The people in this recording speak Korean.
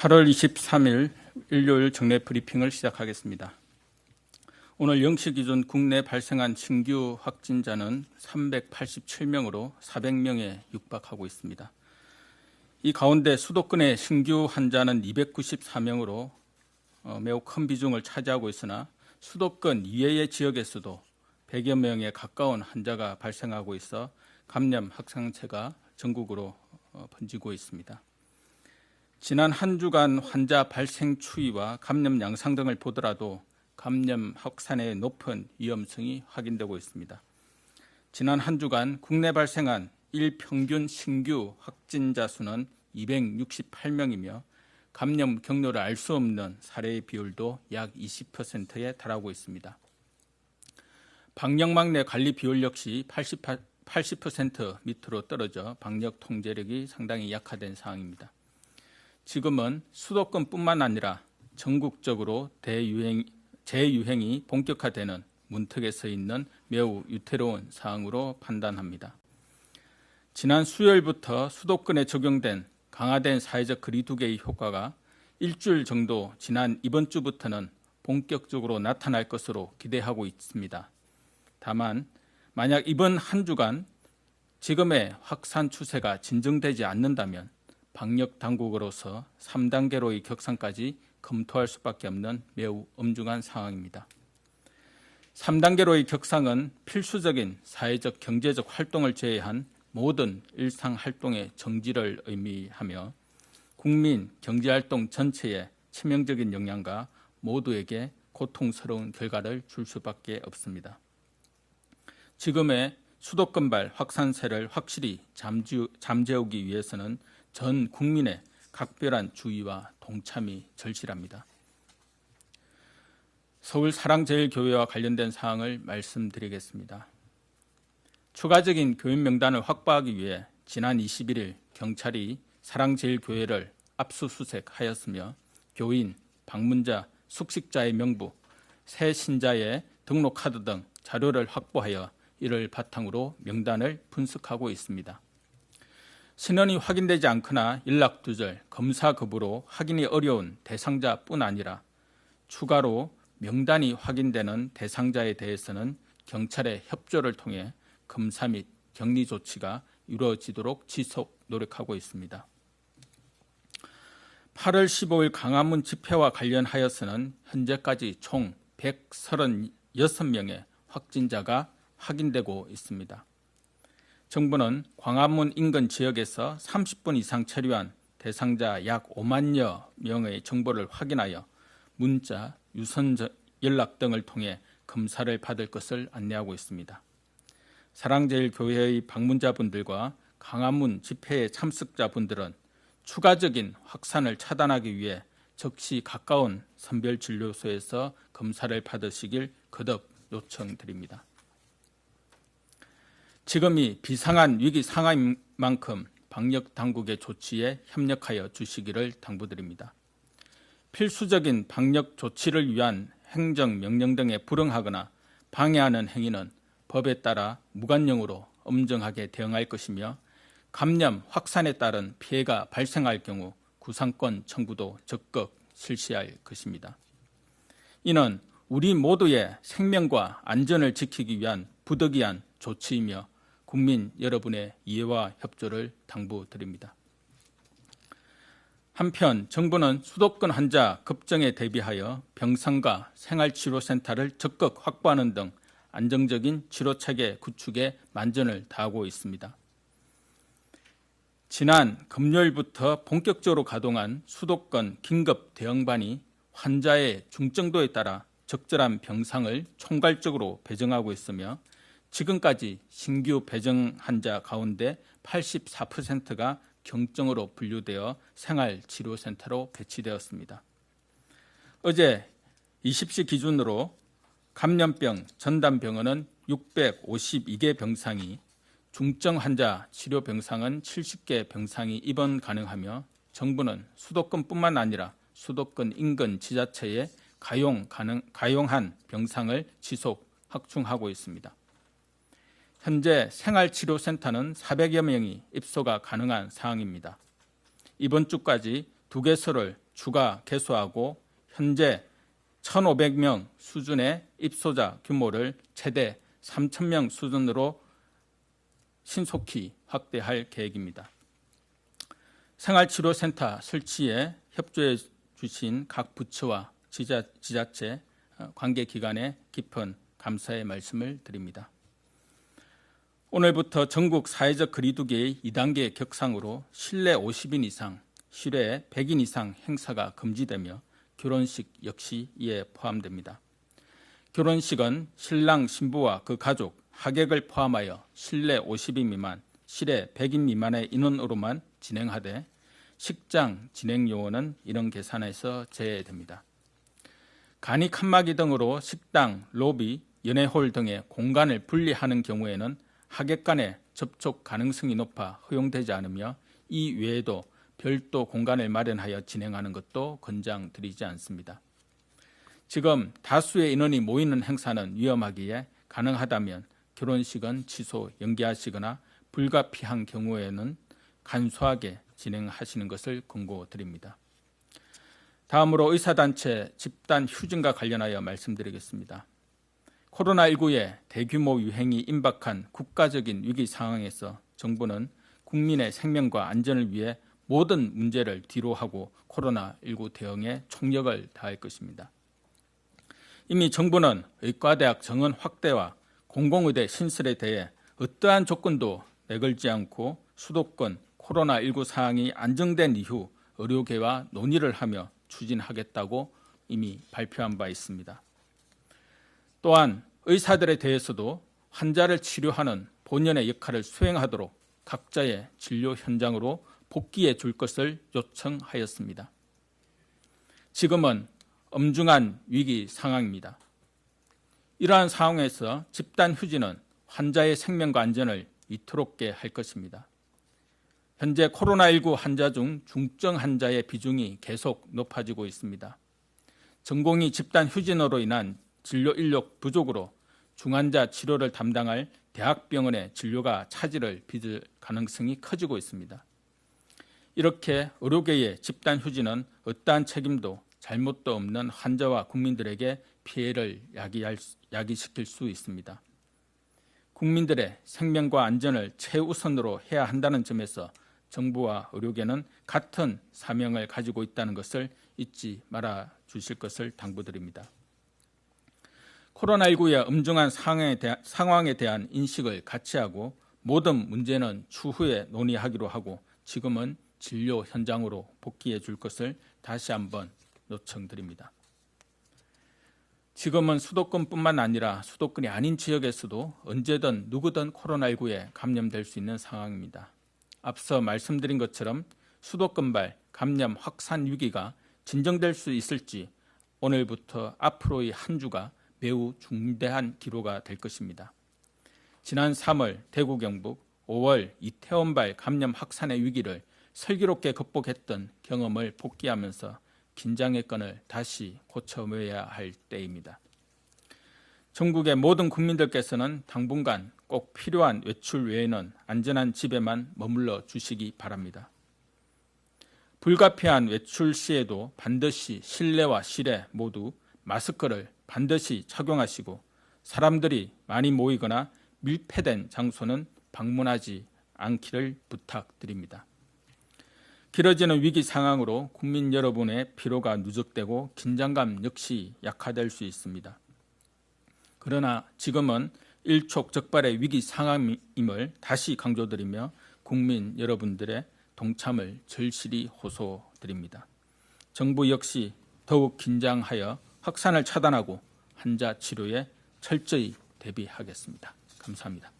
8월 23일 일요일 정례 브리핑을 시작하겠습니다. 오늘 0시 기준 국내 발생한 신규 확진자는 387명으로 400명에 육박하고 있습니다. 이 가운데 수도권의 신규 환자는 294명으로 매우 큰 비중을 차지하고 있으나 수도권 이외의 지역에서도 100여 명에 가까운 환자가 발생하고 있어 감염 확산세가 전국으로 번지고 있습니다. 지난 한 주간 환자 발생 추이와 감염 양상 등을 보더라도 감염 확산의 높은 위험성이 확인되고 있습니다. 지난 한 주간 국내 발생한 일평균 신규 확진자 수는 268명이며 감염 경로를 알 수 없는 사례의 비율도 약 20%에 달하고 있습니다. 방역망 내 관리 비율 역시 80% 밑으로 떨어져 방역 통제력이 상당히 약화된 상황입니다. 지금은 수도권뿐만 아니라 전국적으로 재유행이 본격화되는 문턱에 서 있는 매우 위태로운 상황으로 판단합니다. 지난 수요일부터 수도권에 적용된 강화된 사회적 거리두기의 효과가 일주일 정도 지난 이번 주부터는 본격적으로 나타날 것으로 기대하고 있습니다. 다만 만약 이번 한 주간 지금의 확산 추세가 진정되지 않는다면 방역 당국으로서 3단계로의 격상까지 검토할 수밖에 없는 매우 엄중한 상황입니다. 3단계로의 격상은 필수적인 사회적 경제적 활동을 제외한 모든 일상 활동의 정지를 의미하며 국민 경제활동 전체에 치명적인 영향과 모두에게 고통스러운 결과를 줄 수밖에 없습니다. 지금의 수도권발 확산세를 확실히 잠재우기 위해서는 전 국민의 각별한 주의와 동참이 절실합니다. 서울사랑제일교회와 관련된 사항을 말씀드리겠습니다. 추가적인 교인 명단을 확보하기 위해 지난 21일 경찰이 사랑제일교회를 압수수색하였으며 교인, 방문자, 숙식자의 명부, 새 신자의 등록카드 등 자료를 확보하여 이를 바탕으로 명단을 분석하고 있습니다. 신원이 확인되지 않거나 연락두절, 검사 거부로 확인이 어려운 대상자뿐 아니라 추가로 명단이 확인되는 대상자에 대해서는 경찰의 협조를 통해 검사 및 격리 조치가 이루어지도록 지속 노력하고 있습니다. 8월 15일 광화문 집회와 관련하여서는 현재까지 총 136명의 확진자가 확인되고 있습니다. 정부는 광화문 인근 지역에서 30분 이상 체류한 대상자 약 5만여 명의 정보를 확인하여 문자, 유선 연락 등을 통해 검사를 받을 것을 안내하고 있습니다. 사랑제일교회의 방문자분들과 광화문 집회의 참석자분들은 추가적인 확산을 차단하기 위해 적시 가까운 선별진료소에서 검사를 받으시길 거듭 요청드립니다. 지금이 비상한 위기 상황인 만큼 방역 당국의 조치에 협력하여 주시기를 당부드립니다. 필수적인 방역 조치를 위한 행정명령 등에 불응하거나 방해하는 행위는 법에 따라 무관령으로 엄정하게 대응할 것이며 감염 확산에 따른 피해가 발생할 경우 구상권 청구도 적극 실시할 것입니다. 이는 우리 모두의 생명과 안전을 지키기 위한 부득이한 조치이며 국민 여러분의 이해와 협조를 당부드립니다. 한편 정부는 수도권 환자 급증에 대비하여 병상과 생활치료센터를 적극 확보하는 등 안정적인 치료체계 구축에 만전을 다하고 있습니다. 지난 금요일부터 본격적으로 가동한 수도권 긴급 대응반이 환자의 중증도에 따라 적절한 병상을 총괄적으로 배정하고 있으며 지금까지 신규 배정 환자 가운데 84%가 경증으로 분류되어 생활치료센터로 배치되었습니다. 어제 20시 기준으로 감염병 전담병원은 652개 병상이, 중증 환자 치료 병상은 70개 병상이 입원 가능하며 정부는 수도권뿐만 아니라 수도권 인근 지자체에 가용한 병상을 지속 확충하고 있습니다. 현재 생활치료센터는 400여 명이 입소가 가능한 상황입니다. 이번 주까지 2개소를 추가 개소하고 현재 1,500명 수준의 입소자 규모를 최대 3,000명 수준으로 신속히 확대할 계획입니다. 생활치료센터 설치에 협조해 주신 각 부처와 지자체, 관계기관에 깊은 감사의 말씀을 드립니다. 오늘부터 전국 사회적 거리두기의 2단계 격상으로 실내 50인 이상, 실외 100인 이상 행사가 금지되며 결혼식 역시 이에 포함됩니다. 결혼식은 신랑, 신부와 그 가족, 하객을 포함하여 실내 50인 미만, 실외 100인 미만의 인원으로만 진행하되 식장 진행 요원은 이런 계산에서 제외됩니다. 간이 칸막이 등으로 식당, 로비, 연회홀 등의 공간을 분리하는 경우에는 하객 간의 접촉 가능성이 높아 허용되지 않으며 이 외에도 별도 공간을 마련하여 진행하는 것도 권장드리지 않습니다. 지금 다수의 인원이 모이는 행사는 위험하기에 가능하다면 결혼식은 취소, 연기하시거나 불가피한 경우에는 간소하게 진행하시는 것을 권고드립니다. 다음으로 의사단체 집단 휴진과 관련하여 말씀드리겠습니다. 코로나19의 대규모 유행이 임박한 국가적인 위기 상황에서 정부는 국민의 생명과 안전을 위해 모든 문제를 뒤로하고 코로나19 대응에 총력을 다할 것입니다. 이미 정부는 의과대학 정원 확대와 공공의대 신설에 대해 어떠한 조건도 내걸지 않고 수도권 코로나19 상황이 안정된 이후 의료계와 논의를 하며 추진하겠다고 이미 발표한 바 있습니다. 또한 의사들에 대해서도 환자를 치료하는 본연의 역할을 수행하도록 각자의 진료 현장으로 복귀해 줄 것을 요청하였습니다. 지금은 엄중한 위기 상황입니다. 이러한 상황에서 집단 휴진은 환자의 생명과 안전을 위태롭게 할 것입니다. 현재 코로나19 환자 중 중증 환자의 비중이 계속 높아지고 있습니다. 전공의 집단 휴진으로 인한 진료 인력 부족으로 중환자 치료를 담당할 대학병원의 진료가 차질을 빚을 가능성이 커지고 있습니다. 이렇게 의료계의 집단 휴진은 어떠한 책임도 잘못도 없는 환자와 국민들에게 피해를 야기시킬 수 있습니다. 국민들의 생명과 안전을 최우선으로 해야 한다는 점에서 정부와 의료계는 같은 사명을 가지고 있다는 것을 잊지 말아 주실 것을 당부드립니다. 코로나19의 엄중한 상황에 대한 인식을 같이 하고 모든 문제는 추후에 논의하기로 하고 지금은 진료 현장으로 복귀해 줄 것을 다시 한번 요청드립니다. 지금은 수도권뿐만 아니라 수도권이 아닌 지역에서도 언제든 누구든 코로나19에 감염될 수 있는 상황입니다. 앞서 말씀드린 것처럼 수도권발 감염 확산 위기가 진정될 수 있을지 오늘부터 앞으로의 한 주가 매우 중대한 기로가 될 것입니다. 지난 3월 대구 경북, 5월 이태원발 감염 확산의 위기를 슬기롭게 극복했던 경험을 복기하면서 긴장의 끈을 다시 고쳐매야 할 때입니다. 전국의 모든 국민들께서는 당분간 꼭 필요한 외출 외에는 안전한 집에만 머물러 주시기 바랍니다. 불가피한 외출 시에도 반드시 실내와 실외 모두 마스크를 반드시 착용하시고 사람들이 많이 모이거나 밀폐된 장소는 방문하지 않기를 부탁드립니다. 길어지는 위기 상황으로 국민 여러분의 피로가 누적되고 긴장감 역시 약화될 수 있습니다. 그러나 지금은 일촉즉발의 위기 상황임을 다시 강조드리며 국민 여러분들의 동참을 절실히 호소드립니다. 정부 역시 더욱 긴장하여 확산을 차단하고 환자 치료에 철저히 대비하겠습니다. 감사합니다.